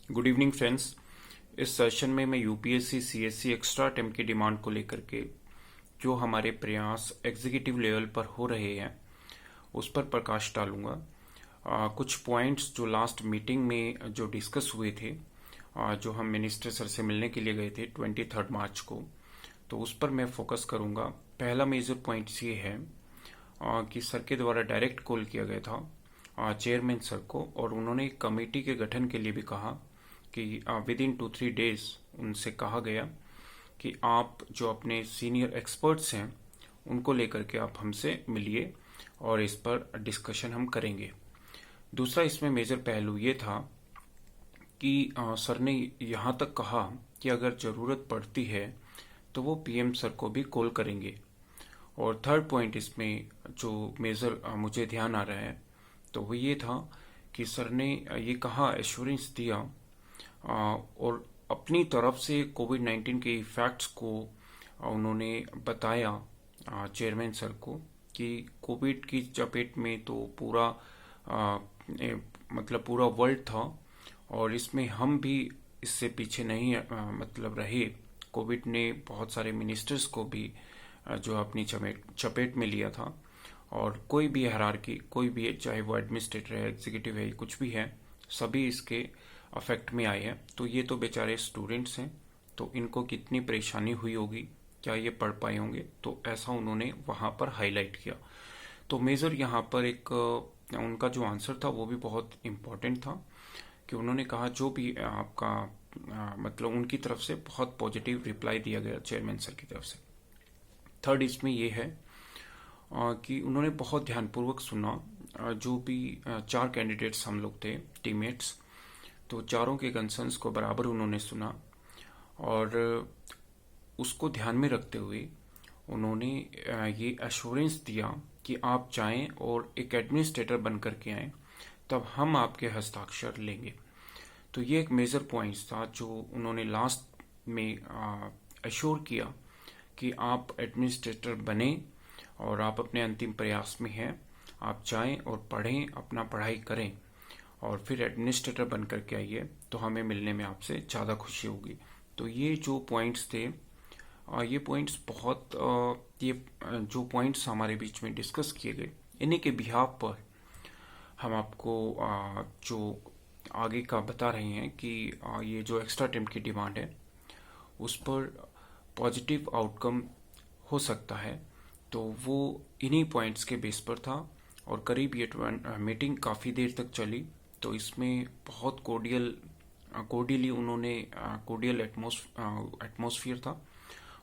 Good evening friends. इस session में मैं यूपीएससी सीएससी एक्स्ट्रा अटेम्प्ट की डिमांड को लेकर के जो हमारे प्रयास एग्जीक्यूटिव लेवल पर हो रहे हैं उस पर प्रकाश डालूंगा। कुछ पॉइंट्स जो लास्ट मीटिंग में जो डिस्कस हुए थे, जो हम मिनिस्टर सर से मिलने के लिए गए थे 23 मार्च को, तो उस पर मैं फोकस करूंगा। पहला मेजर पॉइंट ये है कि सर के द्वारा डायरेक्ट कॉल किया गया था चेयरमैन सर को, और उन्होंने एक कमेटी के गठन के लिए भी कहा कि विद इन 2-3 डेज उनसे कहा गया कि आप जो अपने सीनियर एक्सपर्ट्स हैं उनको लेकर के आप हमसे मिलिए और इस पर डिस्कशन हम करेंगे। दूसरा इसमें मेजर पहलू ये था कि सर ने यहाँ तक कहा कि अगर ज़रूरत पड़ती है तो वो पीएम सर को भी कॉल करेंगे। और थर्ड पॉइंट इसमें जो मेजर मुझे ध्यान आ रहा है तो वो ये था कि सर ने ये कहा, एश्योरेंस दिया और अपनी तरफ से कोविड-19 के इफेक्ट्स को उन्होंने बताया चेयरमैन सर को कि कोविड की चपेट में तो पूरा मतलब पूरा वर्ल्ड था और इसमें हम भी इससे पीछे नहीं मतलब रहे। कोविड ने बहुत सारे मिनिस्टर्स को भी जो अपनी चपेट में लिया था, और कोई भी हायरार्की, कोई भी, चाहे वो एडमिनिस्ट्रेटर है, एग्जीक्यूटिव है, कुछ भी है, सभी इसके अफेक्ट में आए हैं। तो ये तो बेचारे स्टूडेंट्स हैं, तो इनको कितनी परेशानी हुई होगी, क्या ये पढ़ पाए होंगे, तो ऐसा उन्होंने वहाँ पर हाईलाइट किया। तो मेजर यहाँ पर एक उनका जो आंसर था वो भी बहुत इम्पोर्टेंट था कि उन्होंने कहा जो भी आपका मतलब उनकी तरफ से बहुत पॉजिटिव रिप्लाई दिया गया चेयरमैन सर की तरफ से। थर्ड इसमें ये है कि उन्होंने बहुत ध्यानपूर्वक सुना जो भी 4 कैंडिडेट्स हम लोग थे, टीममेट्स, तो चारों के कंसर्न्स को बराबर उन्होंने सुना और उसको ध्यान में रखते हुए उन्होंने ये एश्योरेंस दिया कि आप जाएं और एक एडमिनिस्ट्रेटर बन करके आएं, तब हम आपके हस्ताक्षर लेंगे। तो ये एक मेजर पॉइंट्स था जो उन्होंने लास्ट में एश्योर किया कि आप एडमिनिस्ट्रेटर बने और आप अपने अंतिम प्रयास में हैं, आप जाएं और पढ़ें, अपना पढ़ाई करें और फिर एडमिनिस्ट्रेटर बन करके आइए, तो हमें मिलने में आपसे ज़्यादा खुशी होगी। तो ये जो पॉइंट्स थे, ये पॉइंट्स बहुत ये जो पॉइंट्स हमारे बीच में डिस्कस किए गए, इन्हीं के बिहाफ पर हम आपको जो आगे का बता रहे हैं कि ये जो एक्स्ट्रा अटेम्प्ट की डिमांड है उस पर पॉजिटिव आउटकम हो सकता है। तो वो इन्हीं पॉइंट्स के बेस पर था और करीब ये मीटिंग काफ़ी देर तक चली। तो इसमें बहुत कोर्डियली उन्होंने कोर्डियल एटमॉस्फेयर था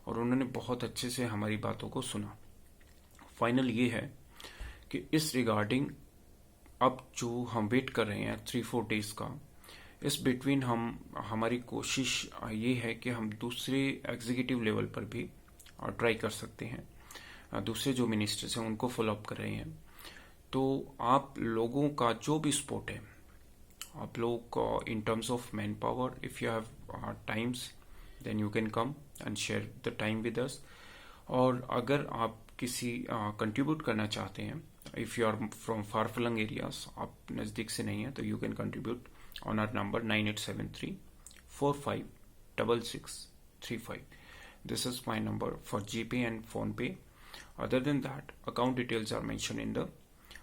और उन्होंने बहुत अच्छे से हमारी बातों को सुना। फाइनल ये है कि इस रिगार्डिंग अब जो हम वेट कर रहे हैं 3-4 डेज का, इस बिटवीन हमारी कोशिश ये है कि हम दूसरे एग्जीक्यूटिव लेवल पर भी ट्राई कर सकते हैं। दूसरे जो मिनिस्टर्स हैं उनको फॉलो अप कर रहे हैं। तो आप लोगों का जो भी सपोर्ट है, आप लोग in terms of man power, if you have times then you can come and share the time with us. और अगर आप किसी कंट्रीब्यूट करना चाहते हैं, if you are from far flung areas, आप नज़दीक से नहीं हैं, तो you can contribute on our number 9873456635. This is my number for GPay and PhonePe. Other than that, account details are mentioned in the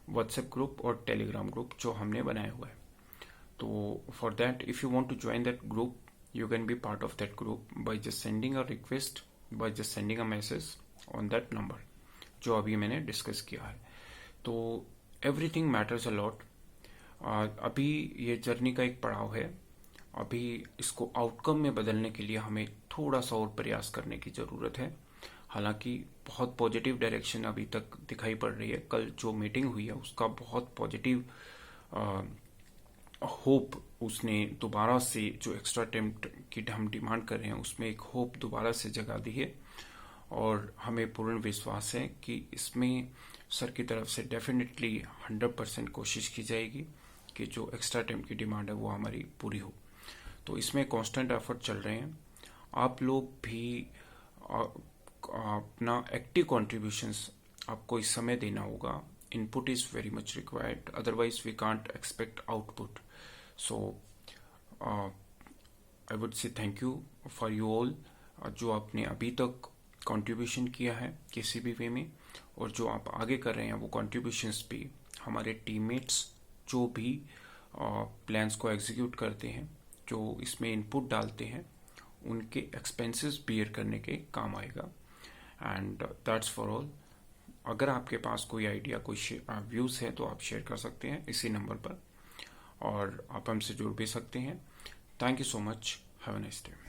WhatsApp group और Telegram group जो हमने बनाया हुआ है। तो for that, if you want to join that group, you can be part of that group by just sending a request, by just sending a message on that number जो अभी मैंने discuss किया है। तो everything matters a lot. अभी ये journey का एक पड़ाव है। अभी इसको आउटकम में बदलने के लिए हमें थोड़ा सा और प्रयास करने की ज़रूरत है। हालांकि बहुत पॉजिटिव डायरेक्शन अभी तक दिखाई पड़ रही है। कल जो मीटिंग हुई है उसका बहुत पॉजिटिव होप, उसने दोबारा से जो एक्स्ट्रा अटेम्प्ट की हम डिमांड कर रहे हैं उसमें एक होप दोबारा से जगा दी है और हमें पूर्ण विश्वास है कि इसमें सर की तरफ से डेफिनेटली 100% कोशिश की जाएगी कि जो एक्स्ट्रा अटेम्प्ट की डिमांड है वो हमारी पूरी हो। तो इसमें कांस्टेंट एफर्ट चल रहे हैं। आप लोग भी अपना एक्टिव कॉन्ट्रीब्यूशंस आपको इस समय देना होगा। Input is very much required, otherwise we can't expect output. So I would say thank you for you all, जो आपने अभी तक कंट्रीब्यूशन किया है किसी भी वे में, और जो आप आगे कर रहे हैं वो कंट्रीब्यूशंस भी हमारे टीममेट्स जो भी प्लान्स को एग्जीक्यूट करते हैं, जो इसमें इनपुट डालते हैं, उनके एक्सपेंसेस बियर करने के काम आएगा। And that's for all. अगर आपके पास कोई आइडिया, कोई व्यूज़ है तो आप शेयर कर सकते हैं इसी नंबर पर, और आप हमसे जुड़ भी सकते हैं। Thank you so much. Have a nice day.